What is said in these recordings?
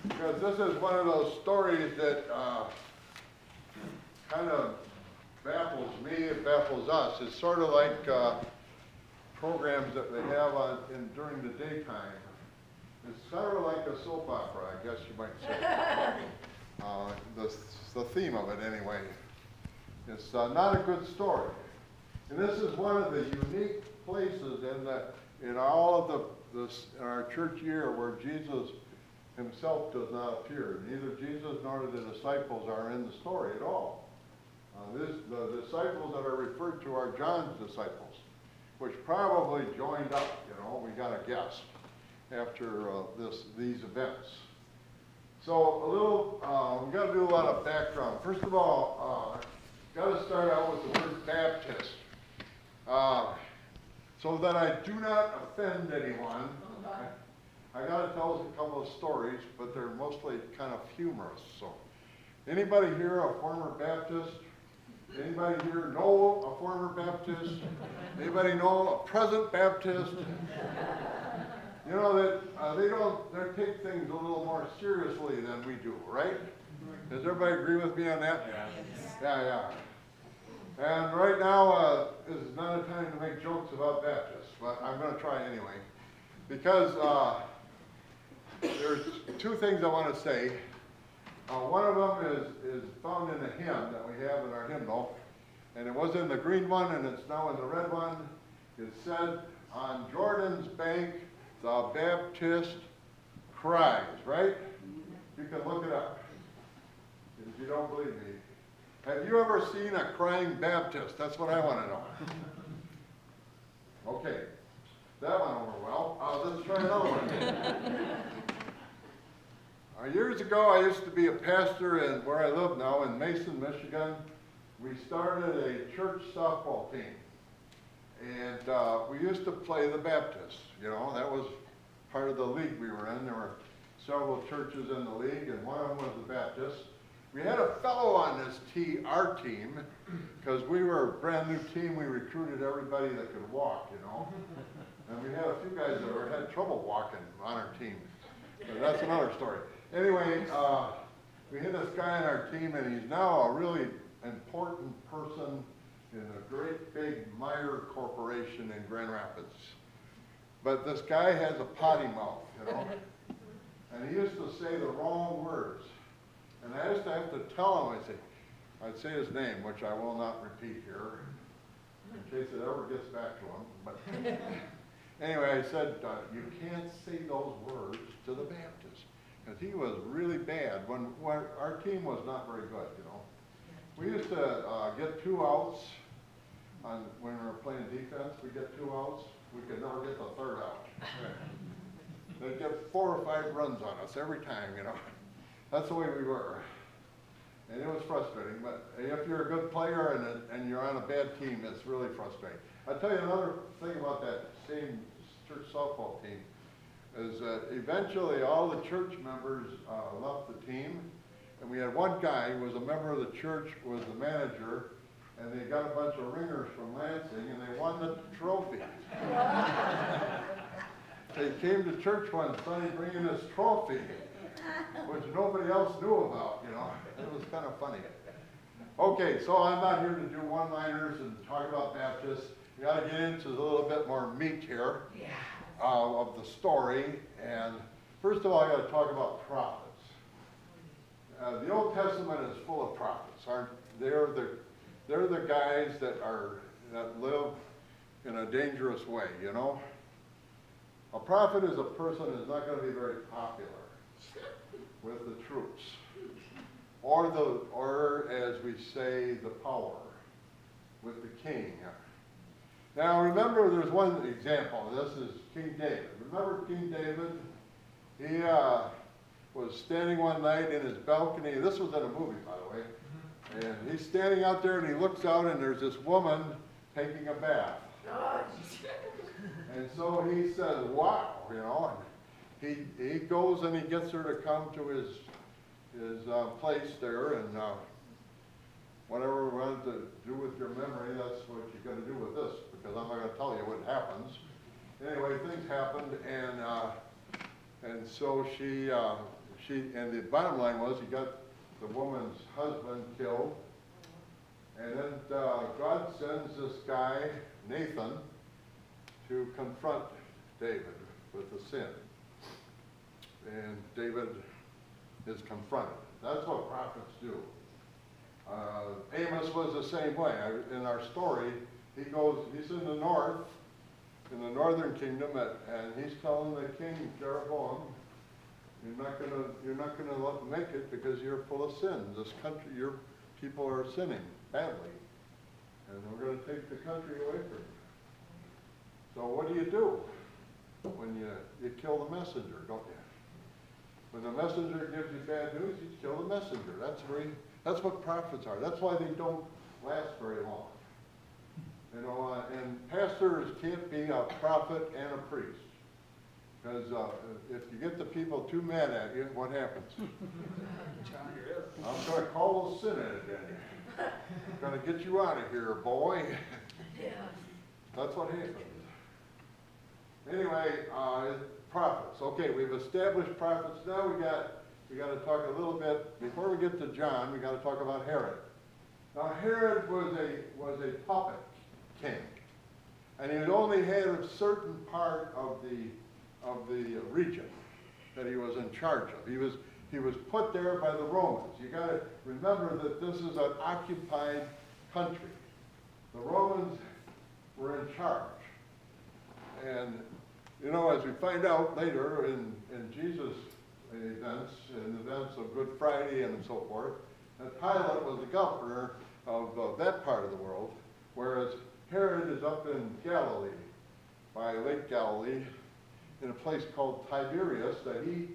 Because this is one of those stories that kind of baffles me, it baffles us. It's sort of like programs that they have during the daytime. It's sort of like a soap opera, I guess you might say. The theme of it, anyway. It's not a good story. And this is one of the unique places in all of in our church year where Jesus himself does not appear. Neither Jesus nor the disciples are in the story at all. The disciples that are referred to are John's disciples, which probably joined up, we got to guess, after these events. So we've got to do a lot of background. First of all, got to start out with the word Baptist. So that I do not offend anyone, I got to tell us a couple of stories, but they're mostly kind of humorous. So, anybody here a former Baptist? Anybody here know a former Baptist? Anybody know a present Baptist? You know that they take things a little more seriously than we do, right? Does everybody agree with me on that? Yes. Yeah. And right now is not a time to make jokes about Baptists, but I'm going to try anyway. Because there's two things I want to say. One of them is found in a hymn that we have in our hymnal. And it was in the green one, and it's now in the red one. It said, "On Jordan's bank, the Baptist cries," right? You can look it up if you don't believe me. Have you ever seen a crying Baptist? That's what I want to know. Okay, that went over well. Let's try another one. Years ago, I used to be a pastor in where I live now in Mason, Michigan. We started a church softball team. And we used to play the Baptists. That was part of the league we were in. There were several churches in the league, and one of them was the Baptists. We had a fellow on our team, because we were a brand new team. We recruited everybody that could walk, And we had a few guys that had trouble walking on our team. But that's another story. Anyway, we had this guy on our team, and he's now a really important person in a great big Meyer Corporation in Grand Rapids. But this guy has a potty mouth, And he used to say the wrong words. And I used to have to tell him, I'd say his name, which I will not repeat here, in case it ever gets back to him. But anyway, I said, you can't say those words to the Baptist. Because he was really bad when our team was not very good, We used to get 2 outs when we were playing defense. We'd get 2 outs. We could never get the 3rd out. They'd get 4 or 5 runs on us every time, That's the way we were. And it was frustrating, but if you're a good player and you're on a bad team, it's really frustrating. I'll tell you another thing about that same church softball team, is that eventually all the church members left the team, and we had one guy who was a member of the church, was the manager, and they got a bunch of ringers from Lansing, and they won the trophy. They came to church one Sunday bringing this trophy, which nobody else knew about, It was kind of funny. Okay, so I'm not here to do one-liners and talk about Baptists. We got to get into a little bit more meat here of the story. And first of all, I got to talk about prophets. The Old Testament is full of prophets. They're the guys that live in a dangerous way, A prophet is a person who's not going to be very popular with the troops, or as we say, the power, with the king. Now remember, there's one example. This is King David. Remember King David? He was standing one night in his balcony. This was in a movie, by the way. And he's standing out there, and he looks out, and there's this woman taking a bath. And so he says, "Wow," and he goes and he gets her to come to his place there, and whatever we wanted to do with your memory, that's what you're going to do with this, because I'm not going to tell you what happens. Anyway, things happened, And so and the bottom line was he got the woman's husband killed. And then God sends this guy, Nathan, to confront David with the sin. And David is confronted. That's what prophets do. Amos was the same way. In our story, he's in the north, in the northern kingdom, and he's telling the king, Jeroboam, you're not gonna make it because you're full of sin. This country, your people are sinning badly, and we're going to take the country away from you. So what do? When you kill the messenger, don't you? When the messenger gives you bad news, you kill the messenger. That's what prophets are. That's why they don't last very long. You know, and pastors can't be a prophet and a priest. Because if you get the people too mad at you, what happens? I'm going to call the Senate again. I'm going to get you out of here, boy. That's what happens. Anyway, prophets. Okay, we've established prophets. Now we got to talk a little bit. Before we get to John, we got to talk about Herod. Now Herod was a puppet king, and he only had a certain part of the region that he was in charge of. He was put there by the Romans. You got to remember that this is an occupied country. The Romans were in charge. And, you know, as we find out later in Jesus' events of Good Friday and so forth, that Pilate was the governor of that part of the world, whereas Herod is up in Galilee, by Lake Galilee, in a place called Tiberias that he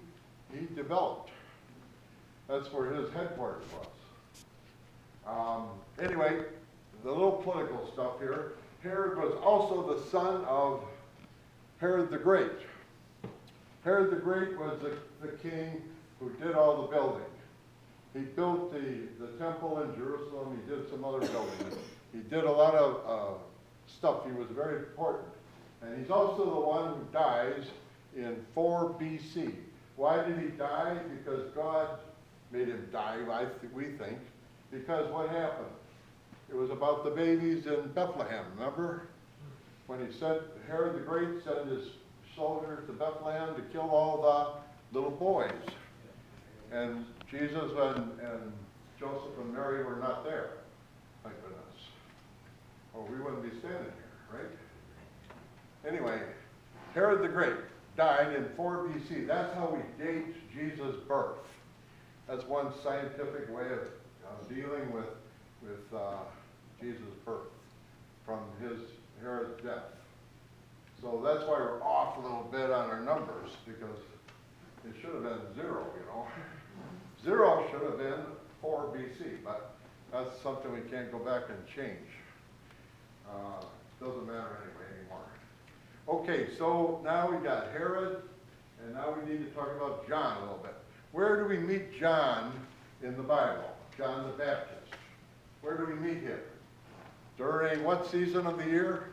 developed. That's where his headquarters was. Anyway, the little political stuff here. Herod was also the son of Herod the Great. Herod the Great was the king who did all the building. He built the temple in Jerusalem. He did some other buildings. He did a lot of stuff. He was very important. And he's also the one who dies in 4 BC. Why did he die? Because God made him die, we think. Because what happened? It was about the babies in Bethlehem, remember? When he sent, Herod the Great sent his soldiers to Bethlehem to kill all the little boys. And Jesus and Joseph and Mary were not there, thank goodness. Or we wouldn't be standing here, right? Anyway, Herod the Great died in 4 BC. That's how we date Jesus' birth. That's one scientific way of dealing with Jesus' birth from Herod's death. So that's why we're off a little bit on our numbers, because it should have been 0, you know. 0 should have been 4 BC, but that's something we can't go back and change. Doesn't matter anymore. Okay, so now we got Herod, and now we need to talk about John a little bit. Where do we meet John in the Bible? John the Baptist. Where do we meet him? During what season of the year?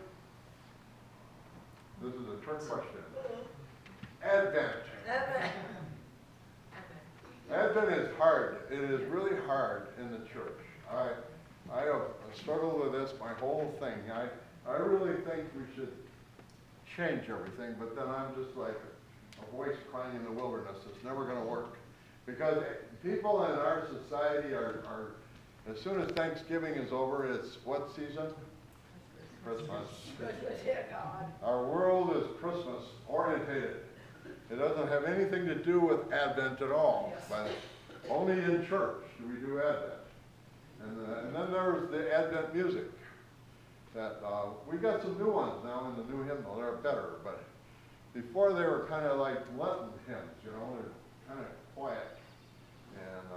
This is a trick question. Advent. Advent is hard. It is really hard in the church. I have struggled with this my whole thing. I really think we should change everything, but then I'm just like a voice crying in the wilderness. It's never going to work. Because people in our society are, as soon as Thanksgiving is over, it's what season? Christmas. Our world is Christmas orientated. It doesn't have anything to do with Advent at all. But only in church do we do Advent. And then there's the Advent music. That we got some new ones now in the new hymnal. They're better, but before they were kind of like Lenten hymns, you know, they're kind of quiet, and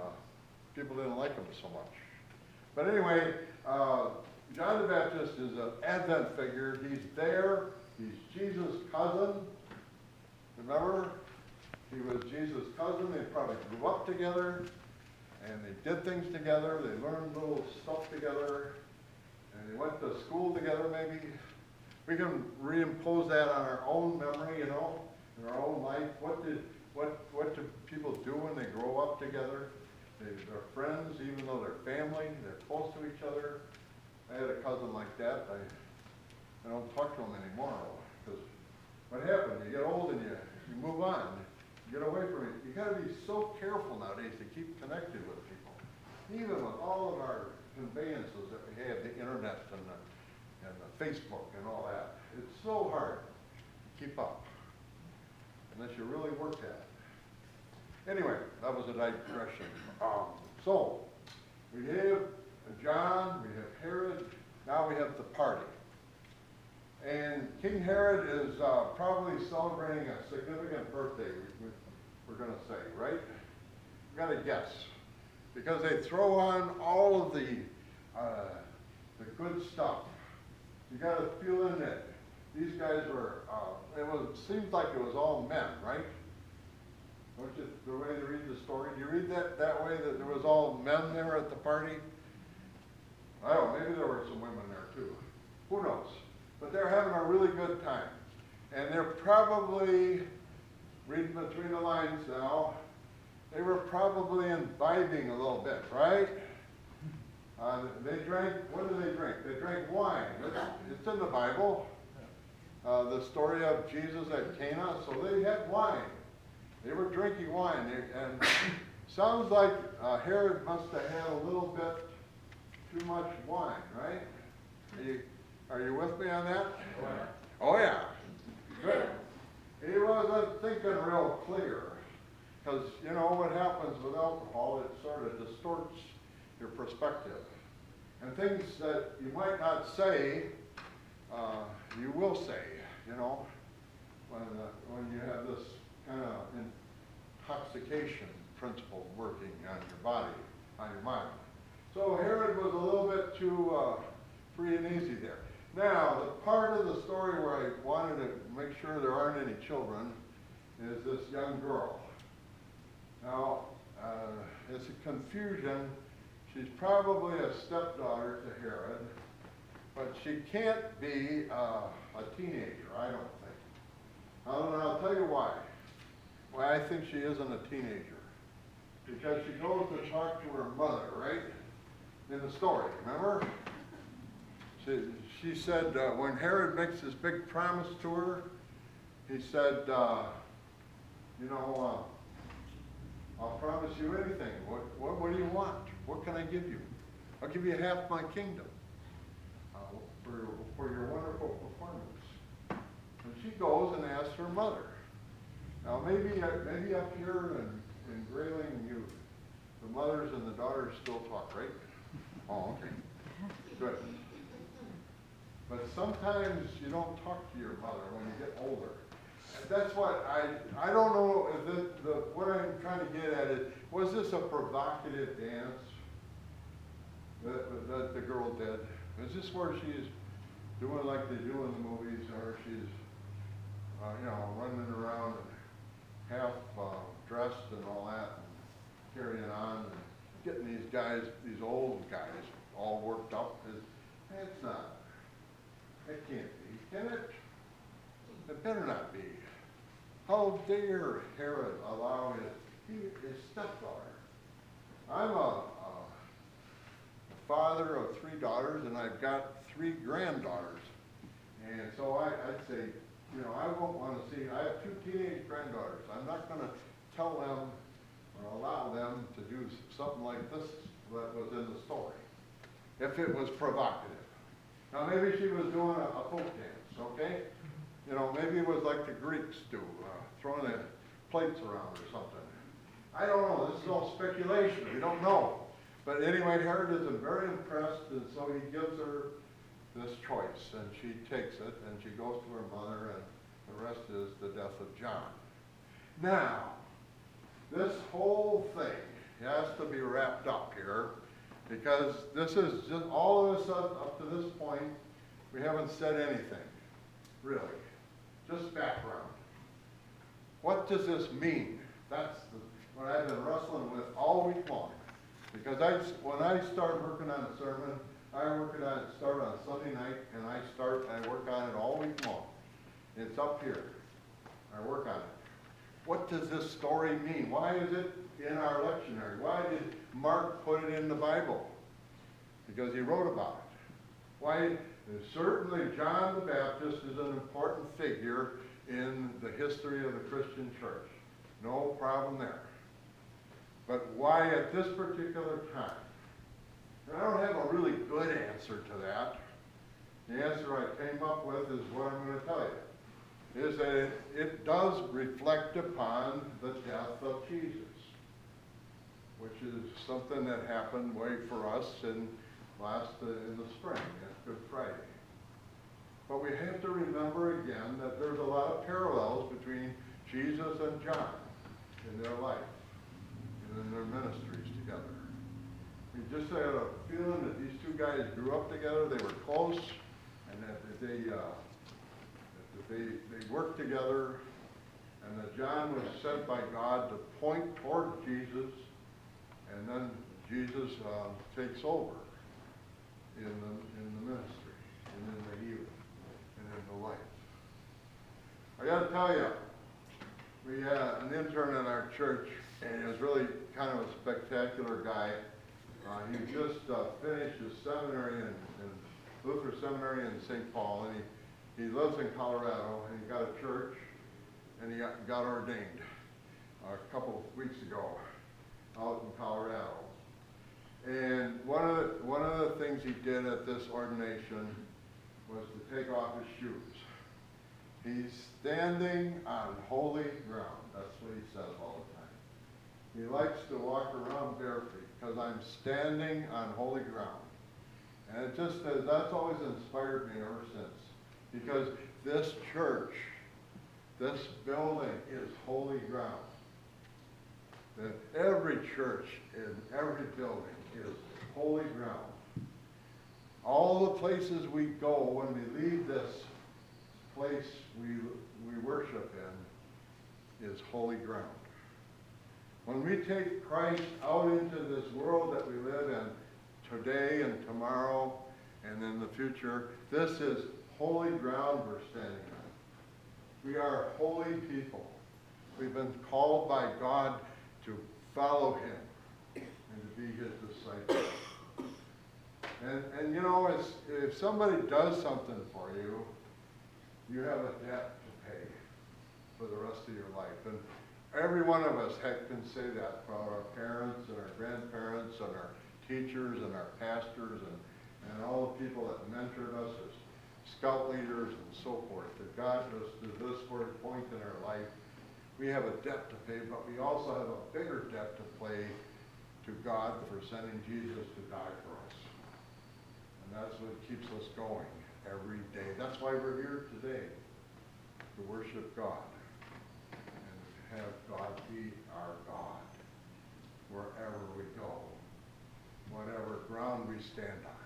people didn't like them so much. But anyway, John the Baptist is an Advent figure. He's there. He's Jesus' cousin. Remember, he was Jesus' cousin. They probably grew up together, and they did things together. They learned little stuff together. And they went to school together, maybe. We can reimpose that on our own memory, you know, in our own life. What up together. They're friends, even though they're family, they're close to each other. I had a cousin like that. I don't talk to him anymore, because what happened? You get old and you move on. You get away from it. You got to be so careful nowadays to keep connected with people. Even with all of our conveyances that we have, the internet and the Facebook and all that, it's so hard to keep up, unless you really work at it. Anyway, that was a digression. So, we have John, we have Herod, now we have the party. And King Herod is probably celebrating a significant birthday, we're going to say, right? We've got to guess. Because they throw on all of the good stuff. You got a feeling that these guys were, seems like it was all men, right? Don't you, the way they read the story, do you read that way, that there was all men there at the party? I don't know, maybe there were some women there too. Who knows? But they're having a really good time. And they're probably, reading between the lines now, they were probably imbibing a little bit, right? They drank, what did they drink? They drank wine. It's in the Bible. The story of Jesus at Cana, so they had wine. They were drinking wine. And sounds like Herod must have had a little bit too much wine, right? Are you with me on that? Oh yeah. Good. He wasn't thinking real clear. Because you know what happens with alcohol, it sort of distorts your perspective. And things that you might not say, you will say, you know, when you have this kind of intoxication principle working on your body, on your mind. So Herod was a little bit too free and easy there. Now, the part of the story where I wanted to make sure there aren't any children is this young girl. Now, it's a confusion. She's probably a stepdaughter to Herod, but she can't be a teenager, I don't think. I'll tell you why. Why I think she isn't a teenager. Because she goes to talk to her mother, right? In the story, remember? She said, when Herod makes this big promise to her, he said, you know, I'll promise you anything. What do you want? What can I give you? I'll give you half my kingdom for your wonderful performance. And she goes and asks her mother. Now maybe up here in Grayling, the mothers and the daughters still talk, right? Oh, okay. Good. But sometimes you don't talk to your mother when you get older. That's what I don't know if what I'm trying to get at is, was this a provocative dance that the girl did? Is this where she's doing like they do in the movies, or she's, you know, running around and half dressed and all that, and carrying on, and getting these guys, these old guys, all worked up? It's not. It can't be, can it? It better not be. How dare Herod allow his stepdaughter? I'm a father of 3 daughters, and I've got 3 granddaughters. And so I'd say, you know, I won't want to see, I have 2 teenage granddaughters. I'm not going to tell them or allow them to do something like this that was in the story, if it was provocative. Now maybe she was doing a folk dance, okay? You know, maybe it was like the Greeks do, throwing the plates around or something. I don't know, this is all speculation, we don't know. But anyway, Herod is very impressed, and so he gives her this choice, and she takes it, and she goes to her mother, and the rest is the death of John. Now, this whole thing has to be wrapped up here, because this is just, all of us up to this point, we haven't said anything, really. Just background. What does this mean? That's what I've been wrestling with all week long. Because when I start working on a sermon, start on Sunday night, and I work on it all week long. It's up here. I work on it. what does this story mean? Why is it in our lectionary? Why did Mark put it in the Bible? Because he wrote about it. Why? Certainly John the Baptist is an important figure in the history of the Christian church. No problem there. But why at this particular time? And I don't have a really good answer to that. The answer I came up with is what I'm going to tell you. Is that it does reflect upon the death of Jesus, which is something that happened way for us in the spring, at Good Friday. But we have to remember again that there's a lot of parallels between Jesus and John in their life and in their ministries together. We just had a feeling that these two guys grew up together, they were close, and that they worked together, and that John was sent by God to point toward Jesus, and then Jesus takes over in the ministry, and in the healing, and in the life. I got to tell you, we had an intern in our church, and he was really kind of a spectacular guy. He just finished his seminary in Luther Seminary in St. Paul, and he lives in Colorado, and he got a church, and he got ordained a couple of weeks ago out in Colorado. And one of the things he did at this ordination was to take off his shoes. He's standing on holy ground. That's what he says all the time. He likes to walk around barefoot because I'm standing on holy ground. And it just, that's always inspired me ever since. Because this church, this building is holy ground. That every church in every building is holy ground. All the places we go when we leave this place we worship in is holy ground. When we take Christ out into this world that we live in today and tomorrow and in the future, this is holy ground we're standing on. We are holy people. We've been called by God to follow him and to be his disciples. And you know, if somebody does something for you, you have a debt to pay for the rest of your life. And every one of us can say that about our parents and our grandparents and our teachers and our pastors and all the people that mentored us as scout leaders and so forth, that got us to this point in our life. We have a debt to pay, but we also have a bigger debt to pay to God for sending Jesus to die for us. And that's what keeps us going every day. That's why we're here today, to worship God and have God be our God wherever we go, whatever ground we stand on.